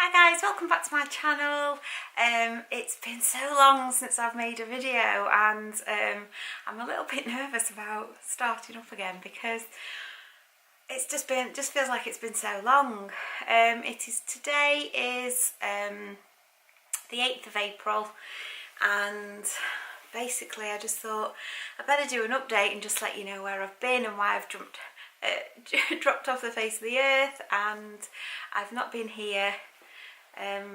Hi guys, welcome back to my channel. It's been so long since I've made a video and I'm a little bit nervous about starting up again because it's just feels like it's been so long. Today is the 8th of April and basically I just thought I better do an update and just let you know where I've been and why I've dropped off the face of the earth, and I've not been here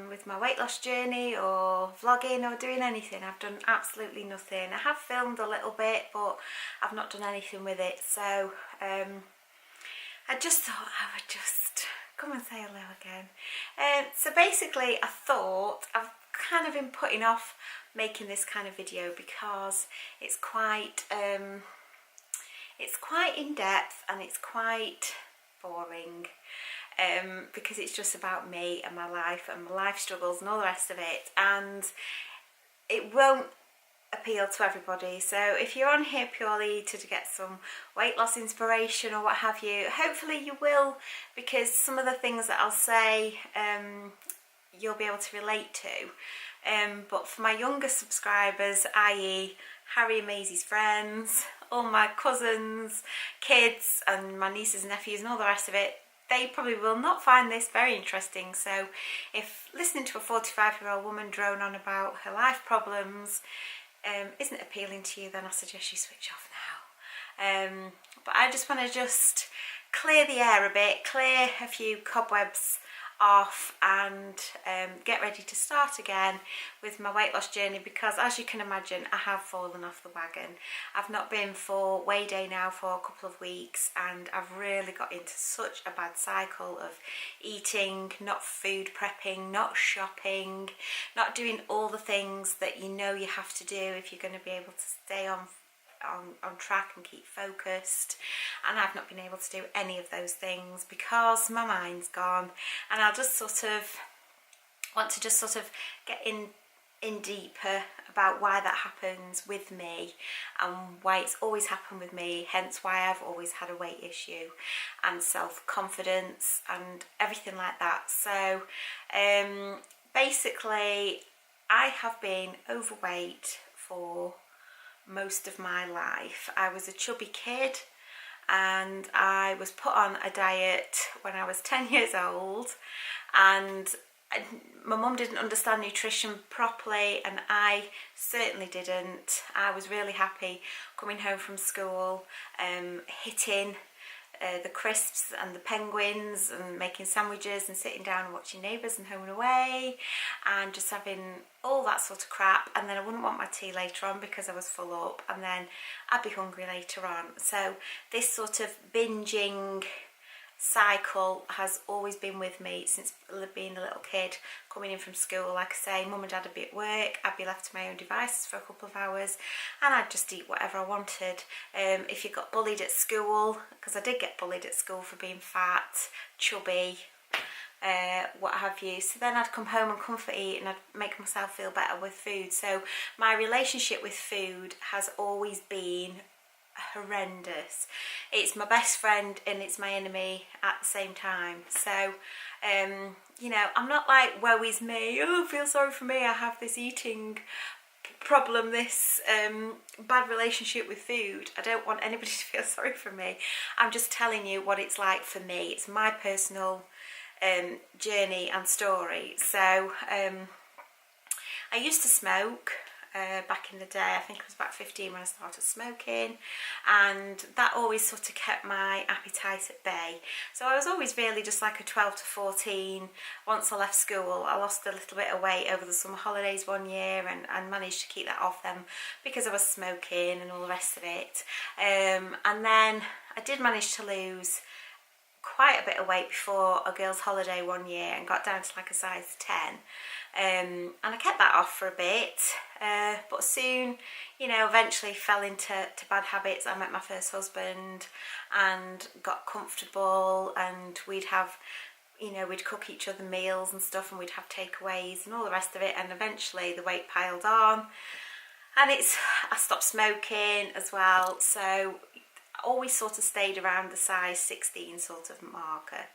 with my weight loss journey or vlogging or doing anything. I've done absolutely nothing. I have filmed a little bit but I've not done anything with it, so I just thought I would just come and say hello again. So basically I thought I've kind of been putting off making this kind of video because it's quite in-depth and it's quite boring. Because it's just about me and my life struggles and all the rest of it, and it won't appeal to everybody. So if you're on here purely to get some weight loss inspiration or what have you, hopefully you will, because some of the things that I'll say you'll be able to relate to. But for my younger subscribers, i.e. Harry and Maisie's friends, all my cousins, kids and my nieces and nephews and all the rest of it, they probably will not find this very interesting. So if listening to a 45-year-old woman drone on about her life problems isn't appealing to you, then I suggest you switch off now. But I just want to clear the air a bit, clear a few cobwebs off and get ready to start again with my weight loss journey, because as you can imagine I have fallen off the wagon. I've not been for weigh day now for a couple of weeks and I've really got into such a bad cycle of eating, not food prepping, not shopping, not doing all the things that you know you have to do if you're going to be able to stay on track and keep focused, and I've not been able to do any of those things because my mind's gone, and I'll just want to get in deeper about why that happens with me and why it's always happened with me, hence why I've always had a weight issue and self-confidence and everything like that. So basically I have been overweight for most of my life. I was a chubby kid and I was put on a diet when I was 10 years old, and my mum didn't understand nutrition properly and I certainly didn't. I was really happy coming home from school, hitting the crisps and the penguins and making sandwiches and sitting down and watching Neighbours and Home and Away and just having all that sort of crap, and then I wouldn't want my tea later on because I was full up, and then I'd be hungry later on. So this sort of binging cycle has always been with me since being a little kid, coming in from school. Like I say, mum and dad would be at work, I'd be left to my own devices for a couple of hours and I'd just eat whatever I wanted. If you got bullied at school, because I did get bullied at school for being fat, chubby, what have you, so then I'd come home and comfort eat and I'd make myself feel better with food. So my relationship with food has always been horrendous. It's my best friend and it's my enemy at the same time. So you know, I'm not like woe is me, oh feel sorry for me, I have this eating problem, this bad relationship with food. I don't want anybody to feel sorry for me. I'm just telling you what it's like for me. It's my personal journey and story. So I used to smoke back in the day. I think I was about 15 when I started smoking, and that always sort of kept my appetite at bay. So I was always really just like a 12 to 14. Once I left school I lost a little bit of weight over the summer holidays one year and managed to keep that off them because I was smoking and all the rest of it. And then I did manage to lose quite a bit of weight before a girls' holiday one year and got down to like a size 10. And I kept that off for a bit, but soon, you know, eventually fell into bad habits. I met my first husband and got comfortable, and we'd have, you know, we'd cook each other meals and stuff, and we'd have takeaways and all the rest of it, and eventually the weight piled on and I stopped smoking as well. So I always sort of stayed around the size 16 sort of marker.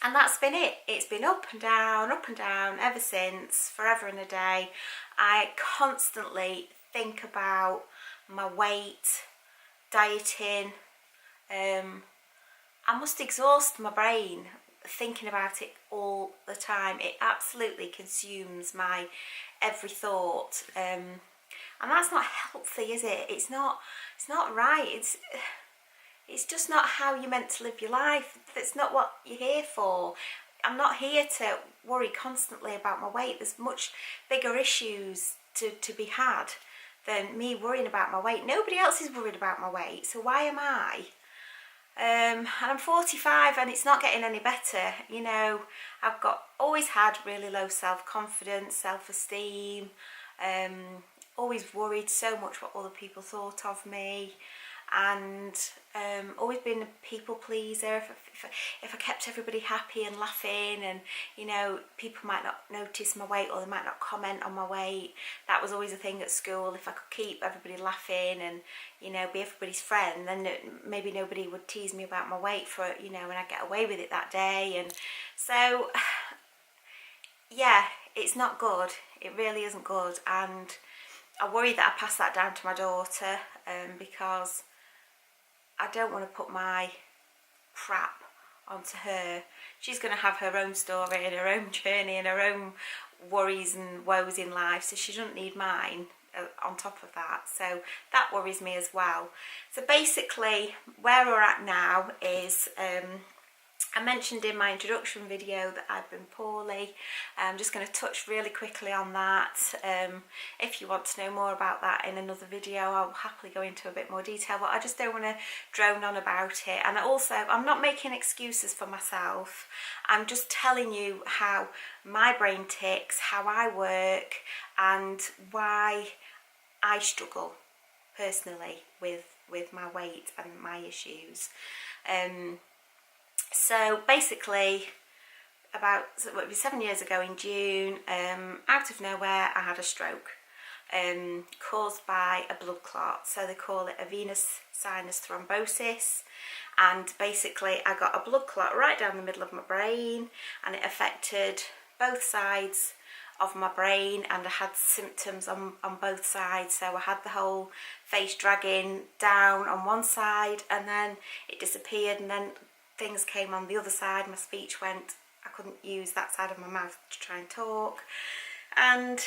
And that's been it. It's been up and down ever since, forever and a day. I constantly think about my weight, dieting. I must exhaust my brain thinking about it all the time. It absolutely consumes my every thought, and that's not healthy, is it? It's not right. It's just not how you're meant to live your life. That's not what you're here for. I'm not here to worry constantly about my weight. There's much bigger issues to be had than me worrying about my weight. Nobody else is worried about my weight, so why am I? And I'm 45 and it's not getting any better. You know, I've always had really low self-confidence, self-esteem, always worried so much what other people thought of me, and always been a people pleaser. If I kept everybody happy and laughing, and you know, people might not notice my weight or they might not comment on my weight. That was always a thing at school. If I could keep everybody laughing and, you know, be everybody's friend, then maybe nobody would tease me about my weight for, you know, and I'd get away with it that day. And so yeah, it's not good. It really isn't good, and I worry that I pass that down to my daughter, because I don't want to put my crap onto her. She's going to have her own story and her own journey and her own worries and woes in life, so she doesn't need mine on top of that. So that worries me as well. So basically where we're at now is, I mentioned in my introduction video that I've been poorly. I'm just going to touch really quickly on that. If you want to know more about that in another video, I'll happily go into a bit more detail, but I just don't want to drone on about it. And also, I'm not making excuses for myself. I'm just telling you how my brain ticks, how I work, and why I struggle personally with my weight and my issues. So basically, about 7 years ago in June, out of nowhere I had a stroke, caused by a blood clot. So they call it a venous sinus thrombosis, and basically I got a blood clot right down the middle of my brain, and it affected both sides of my brain, and I had symptoms on both sides. So I had the whole face dragging down on one side, and then it disappeared, and then things came on the other side. My speech went, I couldn't use that side of my mouth to try and talk, and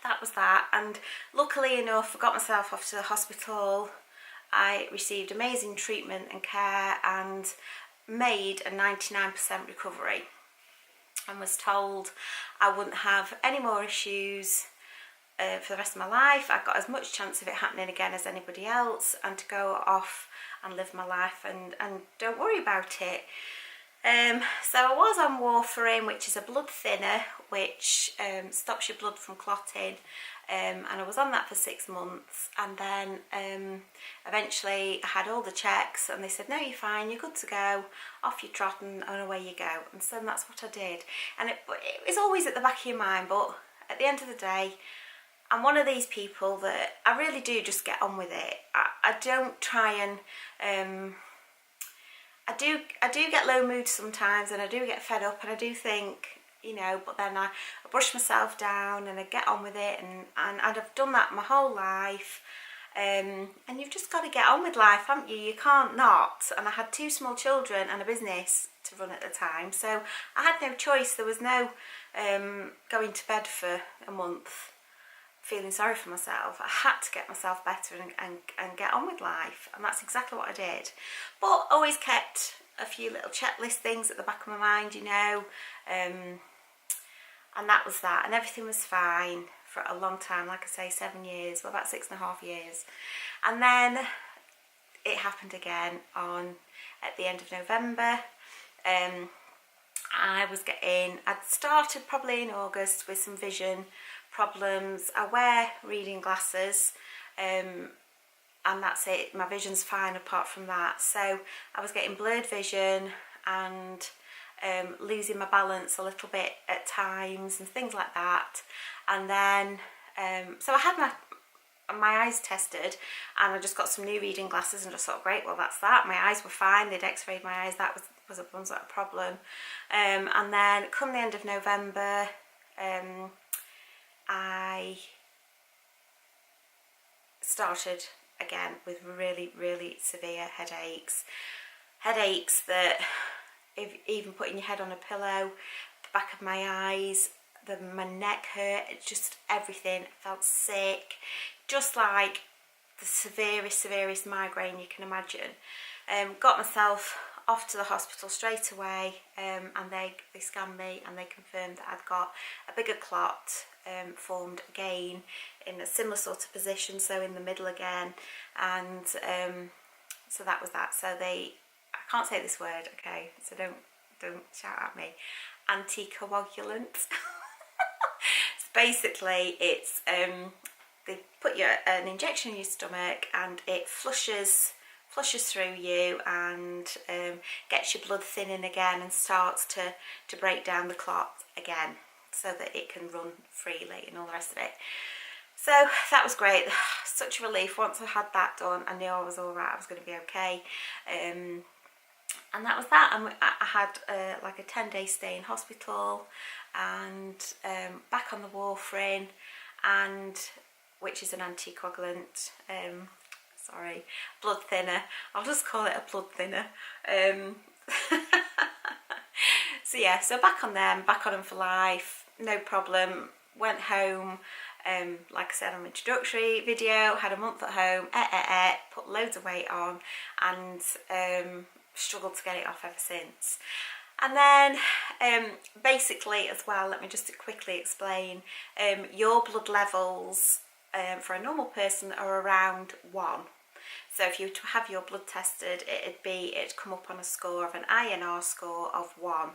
that was that. And luckily enough, I got myself off to the hospital. I received amazing treatment and care and made a 99% recovery, and was told I wouldn't have any more issues for the rest of my life. I got as much chance of it happening again as anybody else, and to go off and live my life and don't worry about it. So I was on warfarin, which is a blood thinner, which stops your blood from clotting, and I was on that for 6 months, and then eventually I had all the checks and they said, no, you're fine, you're good to go, off you trot and away you go. And so that's what I did. And it was always at the back of your mind, but at the end of the day, I'm one of these people that I really do just get on with it. I don't try and I do get low mood sometimes, and I do get fed up, and I do think, you know, but then I brush myself down and I get on with it, and I've done that my whole life. And you've just got to get on with life, haven't you? You can't not. And I had 2 small children and a business to run at the time, so I had no choice. There was no going to bed for a month feeling sorry for myself. I had to get myself better and get on with life, and that's exactly what I did. But always kept a few little checklist things at the back of my mind, you know, and that was that, and everything was fine for a long time. Like I say, 7 years, well, about 6.5 years, and then it happened again at the end of November. I'd started probably in August with some vision problems. I wear reading glasses, and that's it. My vision's fine apart from that. So I was getting blurred vision and losing my balance a little bit at times and things like that. And then so I had my eyes tested, and I just got some new reading glasses and just thought, great, well, that's that. My eyes were fine. They'd x-rayed my eyes. That was that a problem. And then come the end of November, I started again with really, really severe headaches. Headaches that, if even putting your head on a pillow, the back of my eyes, my neck hurt, just everything. I felt sick, just like the severest migraine you can imagine. Got myself off to the hospital straight away, and they scanned me and they confirmed that I'd got a bigger clot formed again in a similar sort of position, so in the middle again, and so that was that. So I can't say this word, okay, so don't shout at me. Anticoagulant. So basically it's they put an injection in your stomach and it flushes through you and gets your blood thinning again and starts to break down the clot again so that it can run freely and all the rest of it. So that was great. Such a relief. Once I had that done, I knew I was all right, I was going to be okay. And that was that. And I had like a 10-day stay in hospital and back on the warfarin, and which is an anticoagulant, blood thinner. I'll just call it a blood thinner. So yeah, so back on them for life, no problem. Went home, like I said on the introductory video, had a month at home, put loads of weight on, and struggled to get it off ever since. And then basically as well, let me just quickly explain, your blood levels for a normal person are around 1. So if you were to have your blood tested, it'd come up on a score of an INR score of 1,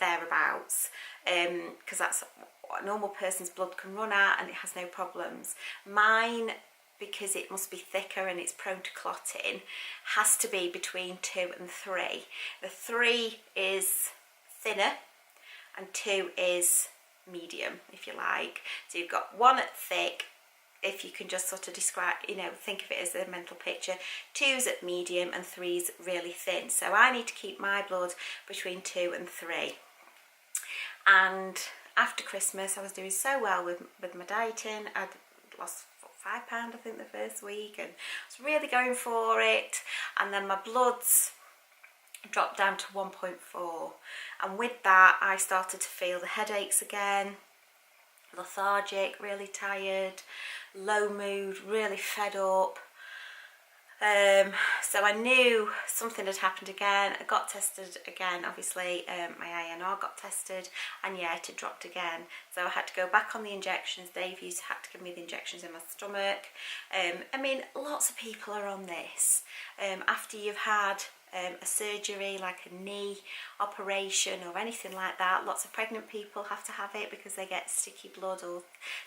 thereabouts, because that's what a normal person's blood can run at and it has no problems. Mine, because it must be thicker and it's prone to clotting, has to be between 2 and 3. The 3 is thinner and 2 is medium, if you like. So you've got 1 at thick, if you can just sort of describe, think of it as a mental picture. 2's at medium and 3's really thin. So I need to keep my blood between 2 and 3. And after Christmas, I was doing so well with my dieting. I'd lost £5, I think, the first week, and I was really going for it. And then my bloods dropped down to 1.4, and with that I started to feel the headaches again, lethargic, really tired, low mood, really fed up. So I knew something had happened again. I got tested again, obviously. My INR got tested, and yeah, it had dropped again. So I had to go back on the injections. Dave had to give me the injections in my stomach. I mean, lots of people are on this. After you've had a surgery like a knee operation or anything like that, lots of pregnant people have to have it because they get sticky blood, or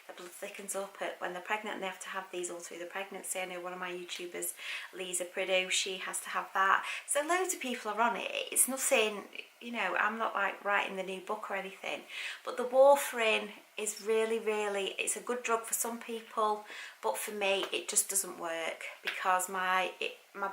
the blood thickens up when they're pregnant, and they have to have these all through the pregnancy. I know one of my YouTubers, Lisa Prideaux, she has to have that. So loads of people are on it. It's nothing, I'm not like writing the new book or anything, but the warfarin is really, it's a good drug for some people, but for me it just doesn't work because my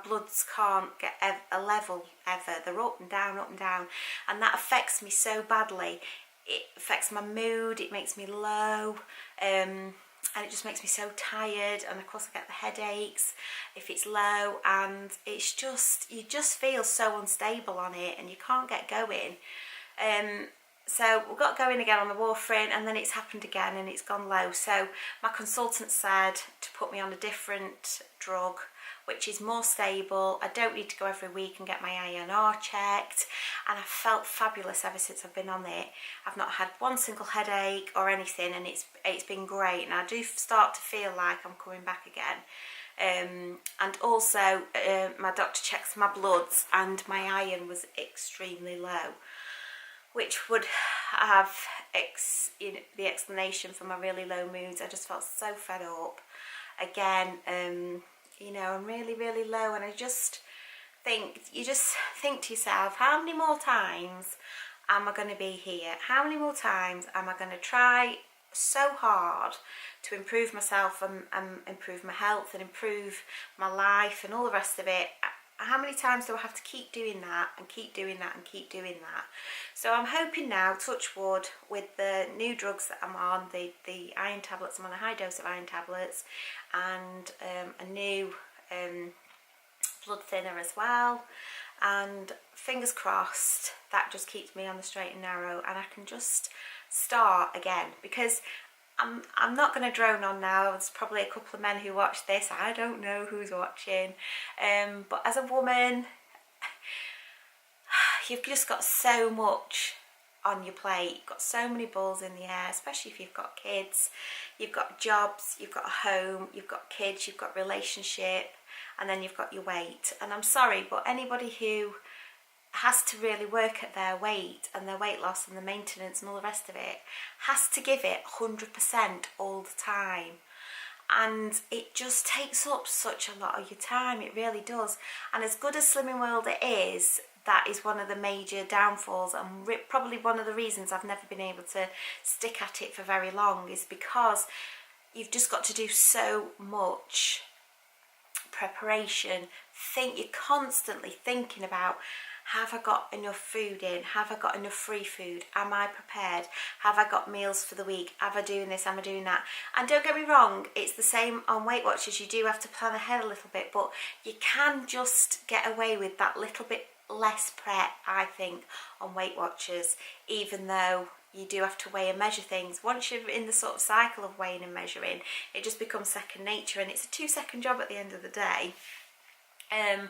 bloods can't get a level ever. They're up and down, and that affects me so badly. It affects my mood, it makes me low, and it just makes me so tired, and of course I get the headaches if it's low, and it's just, you just feel so unstable on it and you can't get going. So we got going again on the warfarin, and then it's happened again and it's gone low. So my consultant said to put me on a different drug which is more stable. I don't need to go every week and get my INR checked, and I've felt fabulous ever since I've been on it. I've not had one single headache or anything, and it's been great, and I do start to feel like I'm coming back again. And also my doctor checks my bloods, and my iron was extremely low, which would have the explanation for my really low moods. I just felt so fed up again. I'm really low, and you just think to yourself, how many more times am I going to be here? How many more times am I going to try so hard to improve myself and improve my health and improve my life and all the rest of it, how many times do I have to keep doing that and keep doing that and keep doing that? So I'm hoping now, touch wood, with the new drugs that I'm on, the iron tablets, I'm on a high dose of iron tablets, and a new blood thinner as well, and fingers crossed that just keeps me on the straight and narrow and I can just start again, because I'm not going to drone on now. There's probably a couple of men who watch this. I don't know who's watching. But as a woman, you've just got so much on your plate. You've got so many balls in the air, especially if you've got kids. You've got jobs, you've got a home, you've got kids, you've got relationship, and then you've got your weight. And I'm sorry, but anybody who has to really work at their weight and their weight loss and the maintenance and all the rest of it has to give it 100% all the time, and it just takes up such a lot of your time. It really does. And as good as Slimming World it is, that is one of the major downfalls, and probably one of the reasons I've never been able to stick at it for very long, is because you've just got to do so much preparation. You're constantly thinking about, have I got enough food in? Have I got enough free food? Am I prepared? Have I got meals for the week? Am I doing this? Am I doing that? And don't get me wrong, it's the same on Weight Watchers. You do have to plan ahead a little bit, but you can just get away with that little bit less prep, I think, on Weight Watchers, even though you do have to weigh and measure things. Once you're in the sort of cycle of weighing and measuring, it just becomes second nature, and it's a 2-second job at the end of the day. And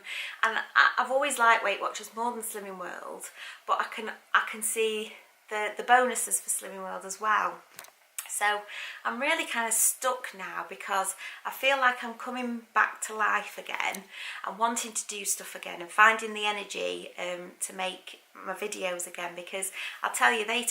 I've always liked Weight Watchers more than Slimming World, but I can see the bonuses for Slimming World as well. So I'm really kind of stuck now, because I feel like I'm coming back to life again and wanting to do stuff again and finding the energy to make my videos again, because I'll tell you, they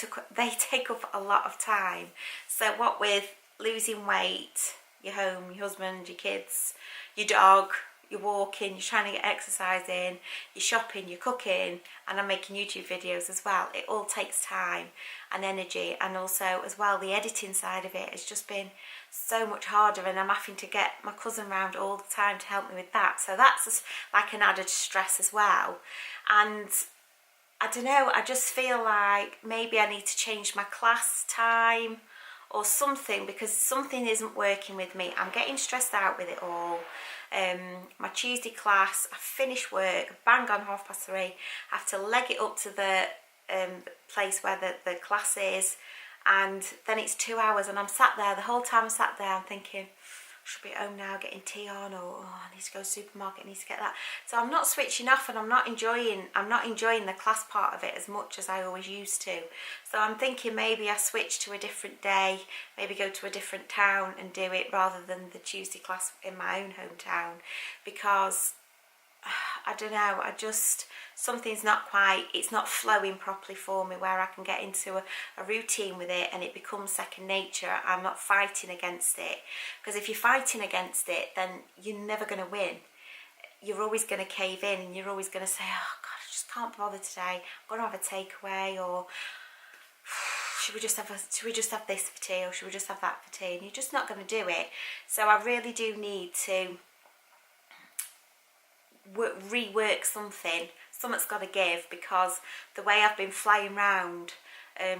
take up a lot of time. So what with losing weight, your home, your husband, your kids, your dog, you're walking, you're trying to get exercise in, you're shopping, you're cooking, and I'm making YouTube videos as well. It all takes time and energy, and also as well the editing side of it has just been so much harder, and I'm having to get my cousin round all the time to help me with that. So that's like an added stress as well. And I don't know, I just feel like maybe I need to change my class time or something, because something isn't working with me. I'm getting stressed out with it all. My Tuesday class, I finish work bang on 3:30. I have to leg it up to the place where the class is, and then it's 2 hours, and I'm sat there the whole time. I'm sat there, I'm thinking, I should be at home now getting tea on, or I need to go to the supermarket, I need to get that. So I'm not switching off, and I'm not enjoying the class part of it as much as I always used to. So I'm thinking maybe I switch to a different day, maybe go to a different town and do it rather than the Tuesday class in my own hometown, because I don't know, something's not quite, it's not flowing properly for me where I can get into a routine with it and it becomes second nature. I'm not fighting against it, because if you're fighting against it, then you're never going to win. You're always going to cave in, and you're always going to say, oh God, I just can't bother today, I'm going to have a takeaway, or should we just have this for tea, or should we just have that for tea? And you're just not going to do it. So I really do need to rework something. Something's got to give, because the way I've been flying around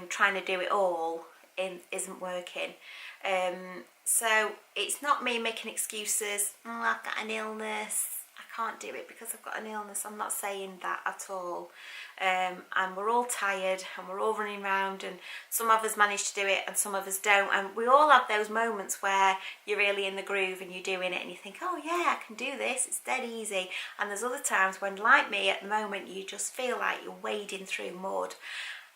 trying to do it all isn't working. So it's not me making excuses. I've got an illness, I can't do it because I've got an illness. I'm not saying that at all. And we're all tired, and we're all running around, and some of us manage to do it and some of us don't, and we all have those moments where you're really in the groove and you're doing it and you think, oh yeah, I can do this, it's dead easy. And there's other times when, like me at the moment, you just feel like you're wading through mud,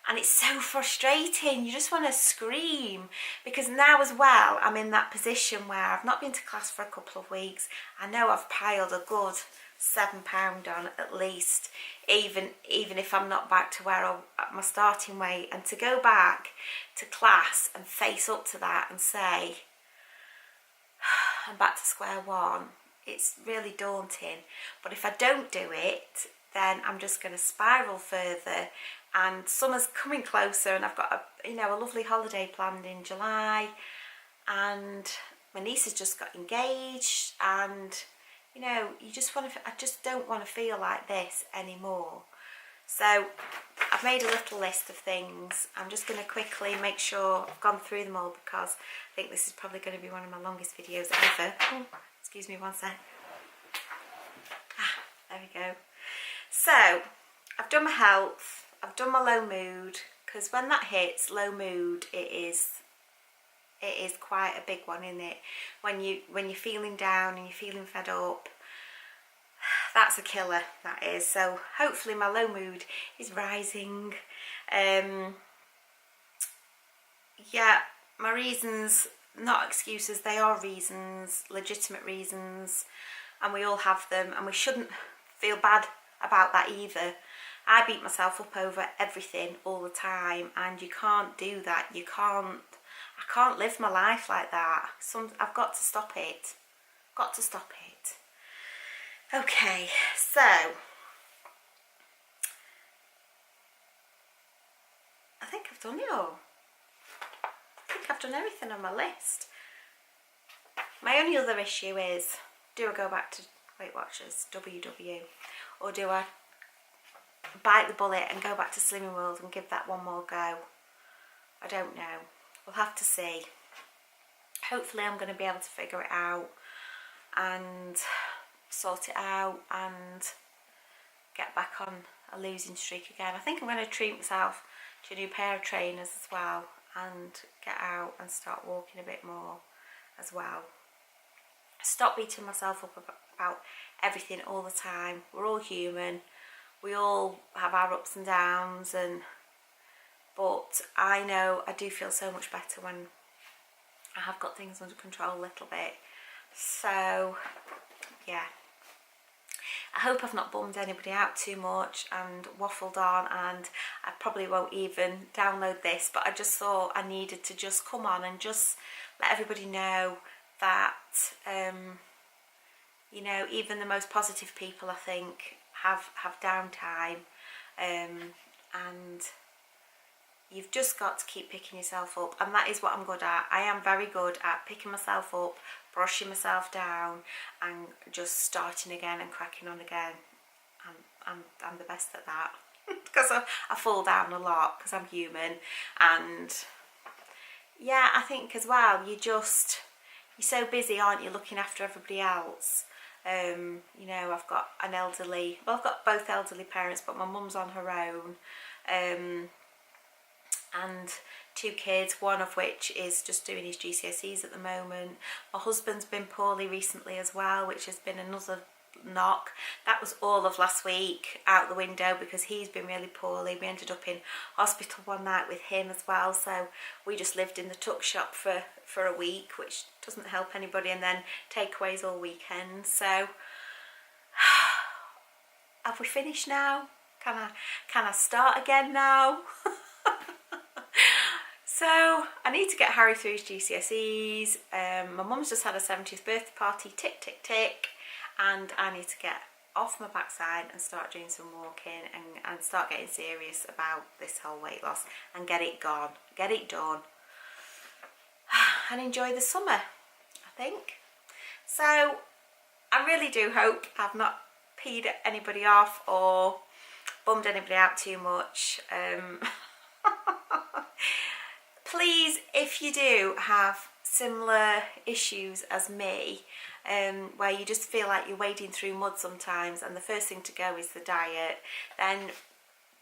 and it's so frustrating. You just want to scream, because now as well I'm in that position where I've not been to class for a couple of weeks. I know I've piled a good £7 on at least, even if I'm not back to where my starting weight. And to go back to class and face up to that and say I'm back to square one, it's really daunting. But if I don't do it, then I'm just going to spiral further. And summer's coming closer, and I've got a lovely holiday planned in July, and my niece has just got engaged, and you know, you just want to, I just don't want to feel like this anymore. So I've made a little list of things. I'm just going to quickly make sure I've gone through them all, because I think this is probably going to be one of my longest videos ever. Oh, excuse me one sec. There we go. So I've done my health, I've done my low mood, because when that hits low mood, it is quite a big one, isn't it? When you're feeling down and you're feeling fed up, that's a killer, that is. So hopefully my low mood is rising. Yeah, my reasons, not excuses, they are reasons, legitimate reasons, and we all have them, and we shouldn't feel bad about that either. I beat myself up over everything all the time, and you can't do that. I can't live my life like that. I've got to stop it. Got to stop it. Okay, so I think I've done it all. I think I've done everything on my list. My only other issue is, do I go back to Weight Watchers, WW, or do I bite the bullet and go back to Slimming World and give that one more go? I don't know. We'll have to see. Hopefully I'm going to be able to figure it out and sort it out and get back on a losing streak again. I think I'm going to treat myself to a new pair of trainers as well, and get out and start walking a bit more as well. Stop beating myself up about everything all the time. We're all human. We all have our ups and downs, but I know I do feel so much better when I have got things under control a little bit. So yeah, I hope I've not bummed anybody out too much and waffled on, and I probably won't even download this, but I just thought I needed to just come on and just let everybody know that you know, even the most positive people, I think, have downtime, and you've just got to keep picking yourself up, and that is what I'm good at. I am very good at picking myself up, brushing myself down, and just starting again and cracking on again. I'm the best at that because I fall down a lot because I'm human. And yeah, I think as well, you're so busy, aren't you, looking after everybody else. You know, I've got I've got both elderly parents, but my mum's on her own, and 2 kids, one of which is just doing his GCSEs at the moment. My husband's been poorly recently as well, which has been another knock. That was all of last week out the window because he's been really poorly. We ended up in hospital one night with him as well, so we just lived in the tuck shop for a week, which doesn't help anybody, and then takeaways all weekend. So have we finished now? Can I start again now? So I need to get Harry through his GCSEs. My mum's just had a 70th birthday party, tick tick tick, and I need to get off my backside and start doing some walking and start getting serious about this whole weight loss and get it gone, get it done, and enjoy the summer, I think. So I really do hope I've not peed anybody off or bummed anybody out too much. Please, if you do have similar issues as me, where you just feel like you're wading through mud sometimes and the first thing to go is the diet, then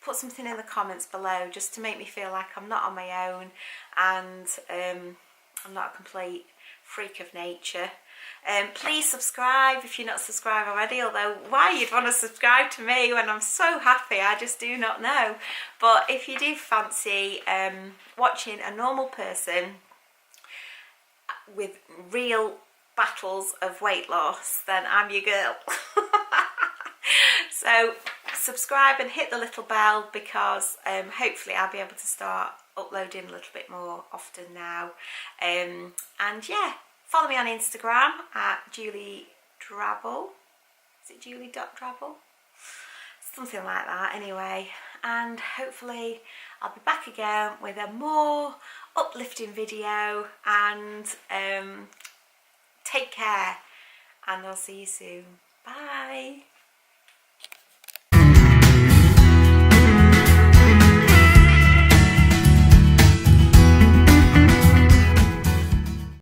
put something in the comments below just to make me feel like I'm not on my own and I'm not a complete freak of nature. Please subscribe if you're not subscribed already, although why you'd want to subscribe to me when I'm so happy, I just do not know. But if you do fancy watching a normal person with real battles of weight loss, then I'm your girl. So subscribe and hit the little bell, because hopefully I'll be able to start uploading a little bit more often now. And yeah, follow me on Instagram at Julie Drabble. Is it Julie.Drabble? Something like that anyway. And hopefully I'll be back again with a more uplifting video, and take care, and I'll see you soon. Bye.